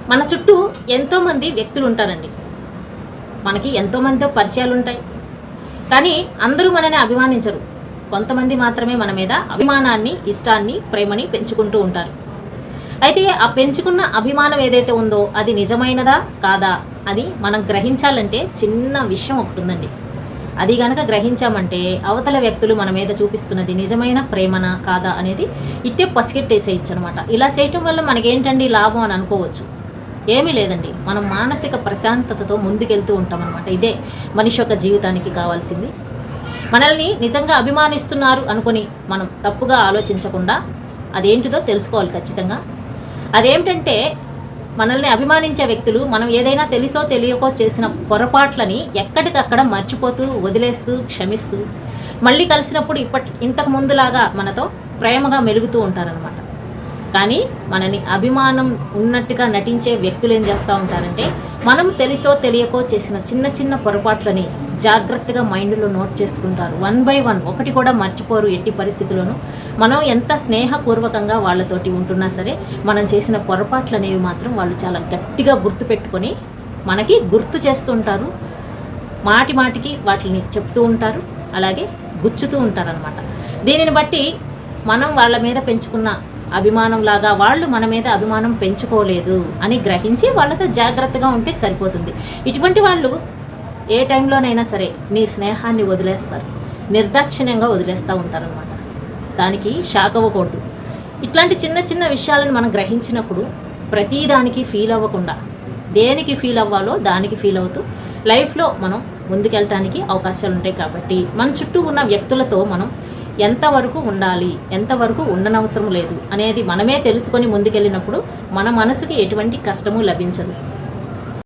మన చుట్టూ ఎంతోమంది వ్యక్తులు ఉంటారండి. మనకి ఎంతోమందితో పరిచయాలు ఉంటాయి, కానీ అందరూ మనని అభిమానించరు. కొంతమంది మాత్రమే మన మీద అభిమానాన్ని, ఇష్టాన్ని, ప్రేమని పెంచుకుంటూ ఉంటారు. అయితే ఆ పెంచుకున్న అభిమానం ఏదైతే ఉందో అది నిజమైనదా కాదా అని మనం గ్రహించాలంటే చిన్న విషయం ఒకటి ఉందండి. అది కనుక గ్రహించామంటే అవతల వ్యక్తులు మన మీద చూపిస్తున్నది నిజమైన ప్రేమనా కాదా అనేది ఇట్టే పసిగట్టేసేయచ్చు అనమాట. ఇలా చేయటం వల్ల మనకేంటండి లాభం అని అనుకోవచ్చు. ఏమీ లేదండి, మనం మానసిక ప్రశాంతతతో ముందుకెళ్తూ ఉంటాం అనమాట. ఇదే మనిషి యొక్క జీవితానికి కావాల్సింది. మనల్ని నిజంగా అభిమానిస్తున్నారు అనుకొని మనం తప్పుగా ఆలోచించకుండా అదేంటిదో తెలుసుకోవాలి ఖచ్చితంగా. అదేమిటంటే, మనల్ని అభిమానించే వ్యక్తులు మనం ఏదైనా తెలుసో తెలియకో చేసిన పొరపాట్లని ఎక్కడికక్కడ మర్చిపోతూ, వదిలేస్తూ, క్షమిస్తూ మళ్ళీ కలిసినప్పుడు ఇంతకు ముందులాగా మనతో ప్రేమగా మెలుగుతూ ఉంటారనమాట. కానీ మనని అభిమానం ఉన్నట్టుగా నటించే వ్యక్తులు ఏం చేస్తూ ఉంటారంటే, మనం తెలుసో తెలియకో చేసిన చిన్న చిన్న పొరపాట్లని జాగ్రత్తగా మైండ్లో నోట్ చేసుకుంటారు. 1 by 1 ఒకటి కూడా మర్చిపోరు ఎట్టి పరిస్థితుల్లోనూ. మనం ఎంత స్నేహపూర్వకంగా వాళ్ళతోటి ఉంటున్నా సరే మనం చేసిన పొరపాట్లు అనేవి మాత్రం వాళ్ళు చాలా గట్టిగా గుర్తుపెట్టుకొని మనకి గుర్తు చేస్తుంటారు. మాటి మాటికి వాటిని చెప్తూ ఉంటారు, అలాగే గుచ్చుతూ ఉంటారనమాట. దీనిని బట్టి మనం వాళ్ళ మీద పెంచుకున్న అభిమానంలాగా వాళ్ళు మన మీద అభిమానం పెంచుకోలేదు అని గ్రహించి వాళ్ళతో జాగ్రత్తగా ఉంటే సరిపోతుంది. ఇటువంటి వాళ్ళు ఏ టైంలోనైనా సరే నీ స్నేహాన్ని వదిలేస్తారు, నిర్దాక్షిణ్యంగా వదిలేస్తూ ఉంటారనమాట. దానికి షాక్ అవ్వకూడదు. ఇట్లాంటి చిన్న చిన్న విషయాలను మనం గ్రహించినప్పుడు ప్రతిదానికి ఫీల్ అవ్వకుండా దేనికి ఫీల్ అవ్వాలో దానికి ఫీల్ అవుతూ లైఫ్లో మనం ముందుకెళ్ళటానికి అవకాశాలు ఉంటాయి. కాబట్టి మన చుట్టూ ఉన్న వ్యక్తులతో మనం ఎంతవరకు ఉండాలి, ఎంతవరకు ఉండనవసరం లేదు అనేది మనమే తెలుసుకొని ముందుకెళ్ళినప్పుడు మన మనసుకి ఎటువంటి కష్టము లభించదు.